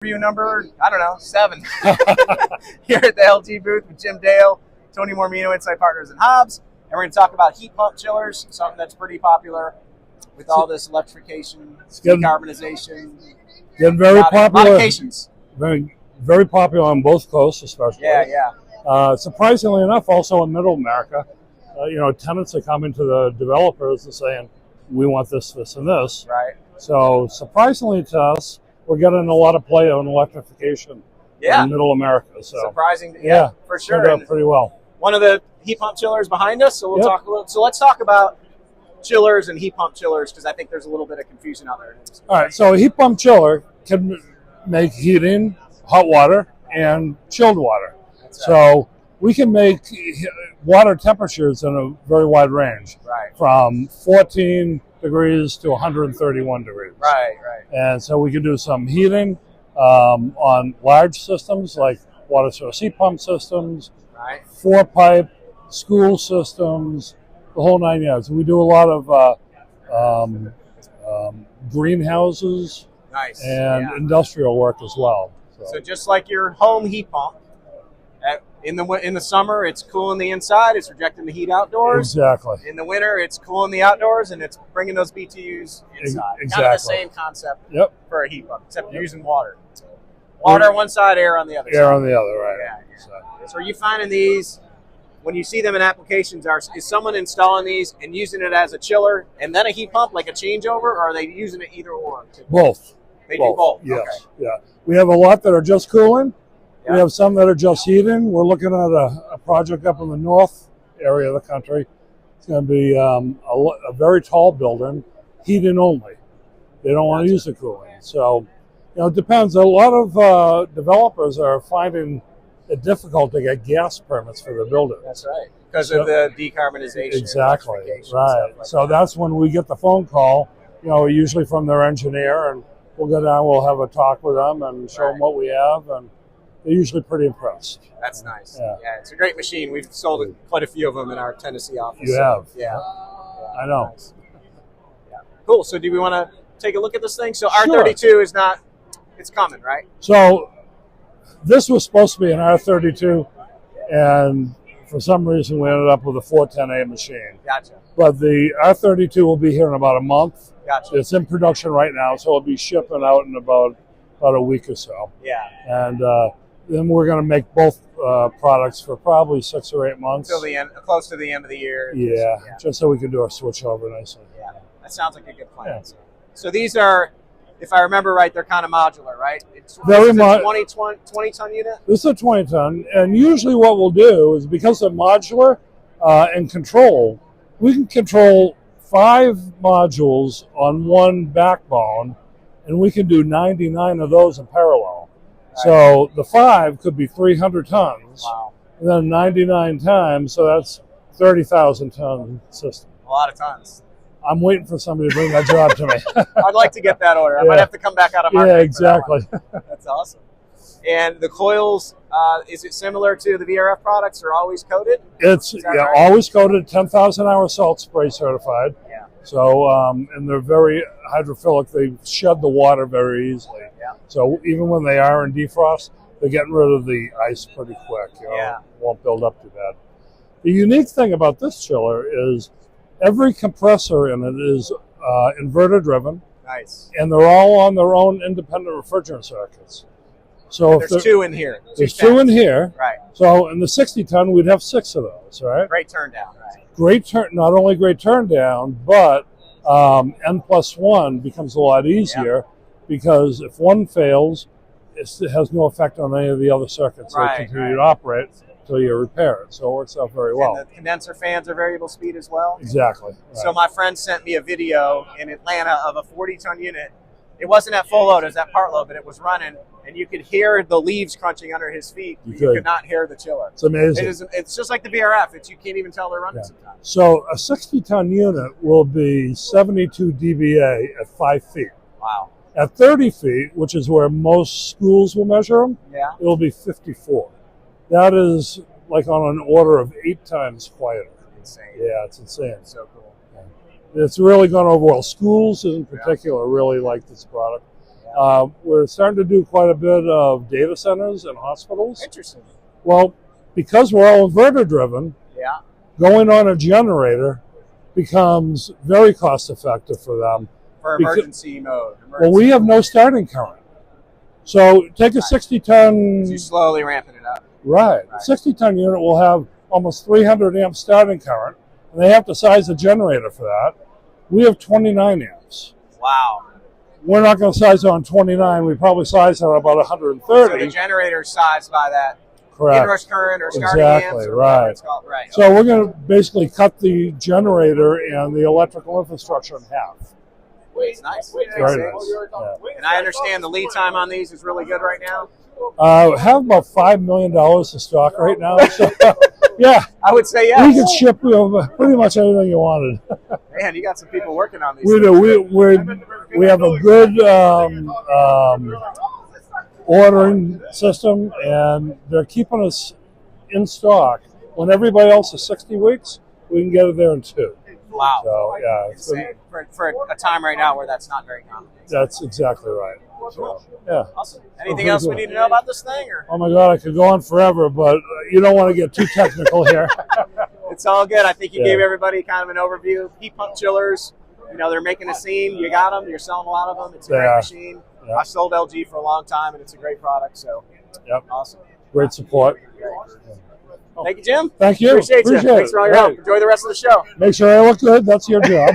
Review number, I don't know, 7 here at the LG booth with Jim Dale, Tony Mormino, Insight Partners and Hobbs. And we're going to talk about heat pump chillers, something that's pretty popular with all this electrification, decarbonization. Getting very popular. Modifications. Very popular on both coasts, especially. Yeah. Surprisingly enough, also in Middle America, tenants are coming to the developers and saying, "We want this, this, and this." Right. So surprisingly to us, we're getting a lot of play on electrification in Middle America. So surprising, for sure. Turned out pretty well. One of the heat pump chillers behind us, so we'll talk a little. So let's talk about chillers and heat pump chillers because I think there's a little bit of confusion out there. All right, so a heat pump chiller can make heating, hot water, and chilled water. So we can make water temperatures in a very wide range, from 14 degrees to 131 degrees. Right. And so we can do some heating on large systems like water source heat pump systems, 4-pipe, school systems, the whole 9 yards. We do a lot of greenhouses and industrial work as well. So just like your home heat pump, in the summer it's cooling the inside, it's rejecting the heat outdoors. Exactly. In the winter it's cooling the outdoors and it's bringing those BTUs inside. Exactly. Kind of the same concept for a heat pump, except you're using water. Water on one side, air on the other. Air on the other, right. Yeah. So are you finding these, when you see them in applications, is someone installing these and using it as a chiller and then a heat pump, like a changeover, or are they using it either or? Both. They do both? Yes. Okay. Yeah. We have a lot that are just cooling. We have some that are just heating. We're looking at a project up in the north area of the country. It's going to be a very tall building, heating only. They don't want to use the cooling. So, it depends. A lot of developers are finding it difficult to get gas permits for their buildings. That's right. Because of the decarbonization. Exactly. Right. So that's when we get the phone call, usually from their engineer, and we'll go down, we'll have a talk with them and show them what we have, and they're usually pretty impressed. That's nice. Yeah, it's a great machine. We've sold quite a few of them in our Tennessee office. You have? Yeah. I know. Nice. Yeah. Cool. So do we want to take a look at this thing? So R32 is not, it's coming, right? So this was supposed to be an R32, and for some reason we ended up with a 410A machine. Gotcha. But the R32 will be here in about a month. Gotcha. It's in production right now, so it'll be shipping out in about a week or so. Yeah. And then we're going to make both products for probably 6 or 8 months. Until the end, close to the end of the year. Yeah, just so we can do our switch over nicely. Yeah, that sounds like a good plan. Yeah. So these are, if I remember right, they're kind of modular, right? It's very much 20-ton unit? This is a 20-ton, and usually what we'll do is, because they're modular and control, we can control 5 modules on one backbone, and we can do 99 of those in parallel. Right. So the 5 could be 300 tons, and then 99 times, so that's 30,000 ton system. A lot of tons. I'm waiting for somebody to bring that job to me. I'd like to get that order. I might have to come back out of market. Yeah, exactly. That's awesome. And the coils, is it similar to the VRF products? They're always coated? It's always coated, 10,000 hour salt spray certified. Yeah. So, and they're very hydrophilic. They shed the water very easily. Yeah. So even when they are in defrost, they're getting rid of the ice pretty quick. It won't build up too bad. The unique thing about this chiller is every compressor in it is inverter driven. Nice. And they're all on their own independent refrigerant circuits. So there's 2 in here. There's 2 in here. Right. So in the 60-ton, we'd have 6 of those, right? Great turn down, right? Not only great turn down, but N+1 becomes a lot easier because if one fails, it has no effect on any of the other circuits. They continue to operate until you repair it. So it works out very well. And the condenser fans are variable speed as well? Exactly. Right. So my friend sent me a video in Atlanta of a 40-ton unit. It wasn't at full load, it was at part load, but it was running, and you could hear the leaves crunching under his feet. You could not hear the chiller. It's amazing. It's just like the VRF. You can't even tell they're running sometimes. So a 60-ton unit will be 72 dBA at 5 feet. Wow. At 30 feet, which is where most schools will measure them, it will be 54. That is like on an order of 8 times quieter. Insane. Yeah, it's insane. It's so cool. It's really gone over well. Schools in particular really like this product. We're starting to do quite a bit of data centers and hospitals. Interesting. Well, because we're all inverter driven, Yeah. going on a generator becomes very cost effective for them. For emergency mode. Well, we have no starting current. So take a 60-ton... So you're slowly ramping it up. Right. A 60-ton unit will have almost 300 amp starting current, and they have to size a generator for that. We have 29 amps. Wow. We're not going to size it on 29. We probably size it on about 130. So the generator is sized by that Correct. inrush current or starting Exactly, amps or right. whatever it's called. Right. So we're going to basically cut the generator and the electrical infrastructure in half. It's nice. Very nice. Yeah. And I understand the lead time on these is really good right now. Have about $5 million to stock right now. So, yeah. I would say yes. We can ship pretty much anything you wanted. Man, you got some people working on these. We do. We have a good ordering system, and they're keeping us in stock. When everybody else is 60 weeks, we can get it there in 2. Wow. So, yeah. Insane. For a time right now where that's not very common. That's exactly right. So, yeah. Awesome. Anything else we need to know about this thing? Or? Oh, my God, I could go on forever, but you don't want to get too technical here. It's all good. I think you gave everybody kind of an overview. Heat pump chillers, you know, they're making a scene. You got them. You're selling a lot of them. It's a great machine. Yeah. I've sold LG for a long time, and it's a great product. So, awesome. Great support. Thank you, Jim. Thank you. Appreciate you. Thanks for all your help. Enjoy the rest of the show. Make sure I look good. That's your job.